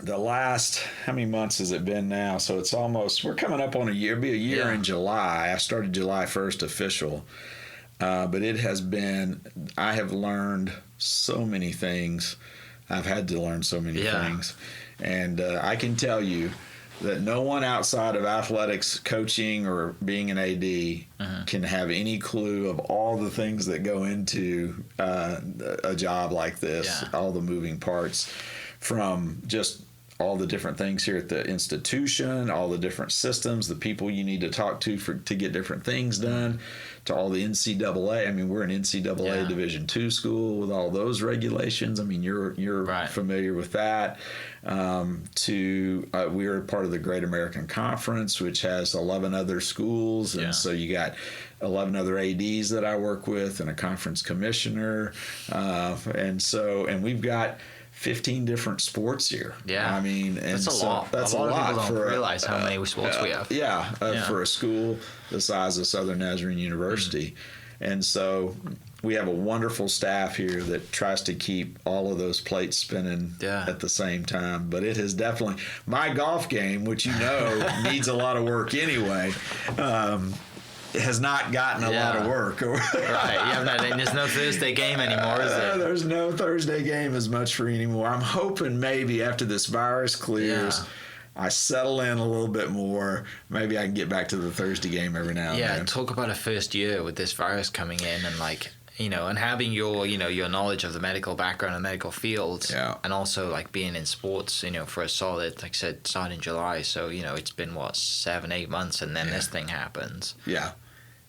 the last, how many months has it been now? So it's almost, we're coming up on a year. It'll be a year in July. I started July 1st official. But it has been, I have learned so many things. I've had to learn so many things. And I can tell you that no one outside of athletics coaching or being an AD can have any clue of all the things that go into a job like this, all the moving parts, from just all the different things here at the institution, all the different systems, the people you need to talk to to get different things done, to all the NCAA. I mean, we're an NCAA Division II school with all those regulations. I mean, you're familiar with that. We're part of the Great American Conference, which has 11 other schools, and so you got 11 other ADs that I work with, and a conference commissioner, and we've got 15 different sports here. Yeah. I mean, and that's a lot. That's a lot. Of people don't realize how many sports we have. For a school the size of Southern Nazarene University. And so we have a wonderful staff here that tries to keep all of those plates spinning at the same time. But it has definitely, my golf game, which needs a lot of work anyway, has not gotten a lot of work. There's no Thursday game anymore, is there? There's no Thursday game as much for anymore. I'm hoping maybe after this virus clears, I settle in a little bit more. Maybe I can get back to the Thursday game every now and then. Yeah, talk about a first year with this virus coming in and and having your knowledge of the medical background and medical field, and also being in sports, for a solid, like I said, starting in July. So, it's been 7-8 months, and then this thing happens. Yeah.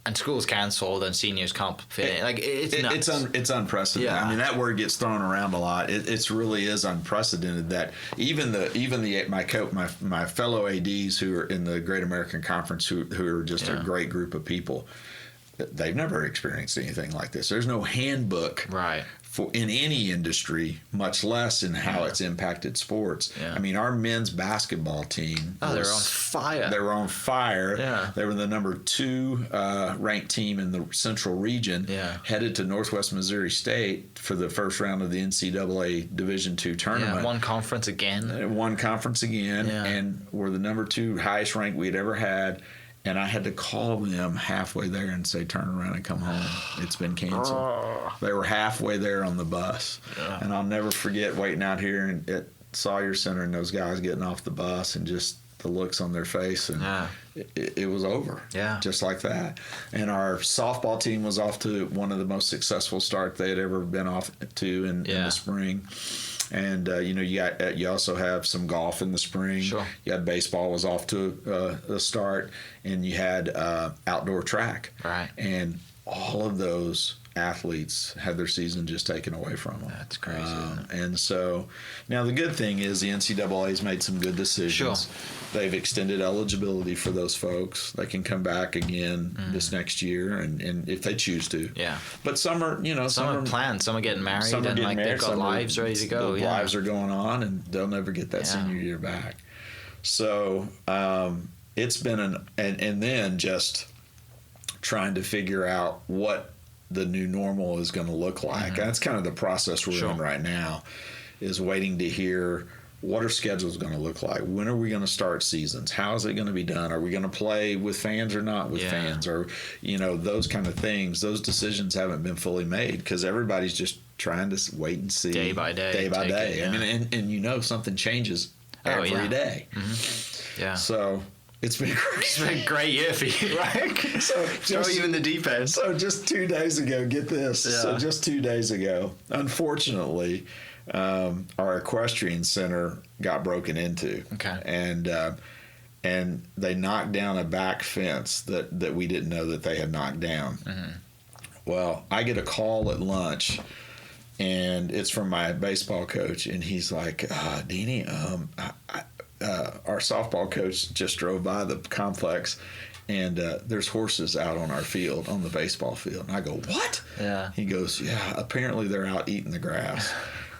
And school's cancelled, and seniors can't fit in. It's nuts. It's unprecedented. I mean, that word gets thrown around a lot. It really is unprecedented that even my fellow ADs who are in the Great American Conference, who are just a great group of people, they've never experienced anything like this. There's no handbook in any industry, much less in how it's impacted sports. Yeah. I mean, our men's basketball team, they were on fire. They were on fire. Yeah. They were the number 2 ranked team in the Central Region, headed to Northwest Missouri State for the first round of the NCAA Division II tournament. Yeah, one conference again, and were the number 2 highest rank we'd ever had. And I had to call them halfway there and say, turn around and come home. It's been canceled. They were halfway there on the bus. Yeah. And I'll never forget waiting out here at Sawyer Center and those guys getting off the bus and just the looks on their face. And it was over. Yeah. Just like that. And our softball team was off to one of the most successful start they had ever been off to in the spring. And you also have some golf in the spring. Sure. You had baseball was off to a start, and you had outdoor track. Right. And all of those athletes had their season just taken away from them. That's crazy. And so now the good thing is the NCAA's made some good decisions. Sure. They've extended eligibility for those folks. They can come back again this next year, and if they choose to. Yeah. But some are, some are planned. Some are getting married, they've got lives ready to go. Lives are going on, and they'll never get that senior year back. So it's been and then just trying to figure out what the new normal is going to look like. That's kind of the process we're in right now, is waiting to hear what are schedules going to look like. When are we going to start seasons? How is it going to be done? Are we going to play with fans or not with fans? Or, those kind of things. Those decisions haven't been fully made because everybody's just trying to wait and see. Day by day. I mean, and something changes every day. Mm-hmm. Yeah. So it's been great. It's been a great year for you, right? So throw you in the deep end. So just 2 days ago, get this. Yeah. So just 2 days ago, unfortunately, our equestrian center got broken into. Okay. And they knocked down a back fence that we didn't know that they had knocked down. Mm-hmm. Well, I get a call at lunch, and it's from my baseball coach, and he's like, Deanie, our softball coach just drove by the complex, and there's horses out on our field, on the baseball field. And I go, what? Yeah. He goes, yeah, apparently they're out eating the grass.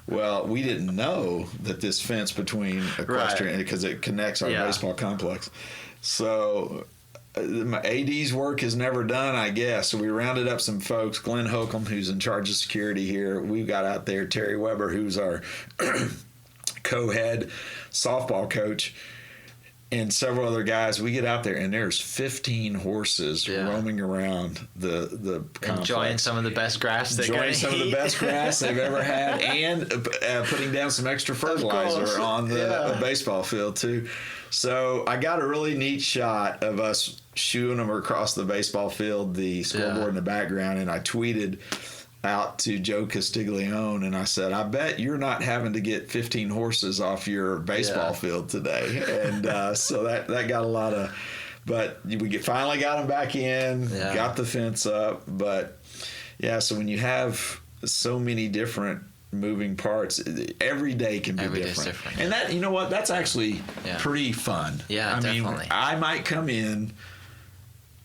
Well, we didn't know that this fence between equestrian, because it connects our baseball complex. So my AD's work is never done, I guess. So we rounded up some folks. Glenn Holcomb, who's in charge of security here. We got out there. Terry Weber, who's our co-head softball coach, and several other guys. We get out there, and there's 15 horses roaming around the complex. Enjoying some of the best grass they've ever had, and putting down some extra fertilizer on the baseball field too. So I got a really neat shot of us shooing them across the baseball field, the scoreboard in the background, and I tweeted out to Joe Castiglione, and I said, I bet you're not having to get 15 horses off your baseball field today. And so that got a lot of, but we finally got them back in, got the fence up. But so when you have so many different moving parts, every day can be different. And that, you know what, that's actually pretty fun. I definitely. mean, I might come in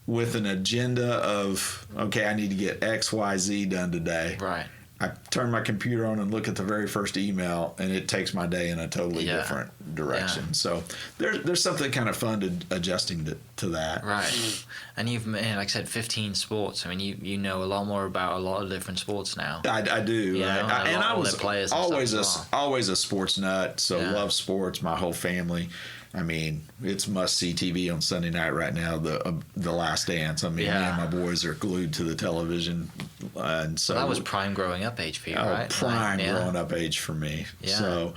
with an agenda of, okay, I need to get X, Y, Z done today. Right. I turn my computer on and look at the very first email, and it takes my day in a totally different direction. So there's something kind of fun to adjusting to that. Right. And you've, like I said, 15 sports. I mean, you know a lot more about a lot of different sports now. I do. And I was always a sports nut, so love sports, my whole family. I mean, it's must-see TV on Sunday night right now, the Last Dance. I mean, me and my boys are glued to the television. And so that was prime growing up age for you, right? Prime growing up age for me. Yeah. So,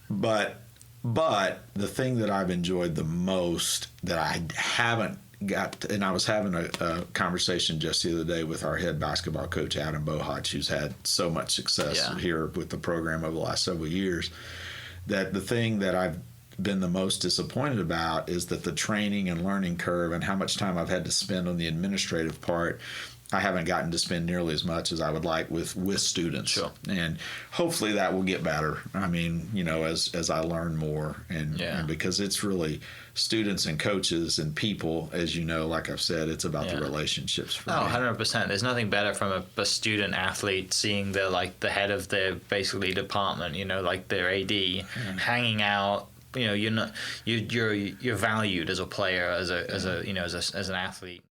but the thing that I've enjoyed the most that I haven't got, and I was having a conversation just the other day with our head basketball coach, Adam Bohach, who's had so much success here with the program over the last several years, that the thing that I've been the most disappointed about is that the training and learning curve and how much time I've had to spend on the administrative part, I haven't gotten to spend nearly as much as I would like with students. Sure. And hopefully that will get better. I mean, you know, as I learn more and because it's really students and coaches and people, as you know, like I've said, it's about the relationships for me. 100%. There's nothing better from a student athlete seeing the head of their basically department, you know, like their AD hanging out. You know, you're valued as a player, as an athlete.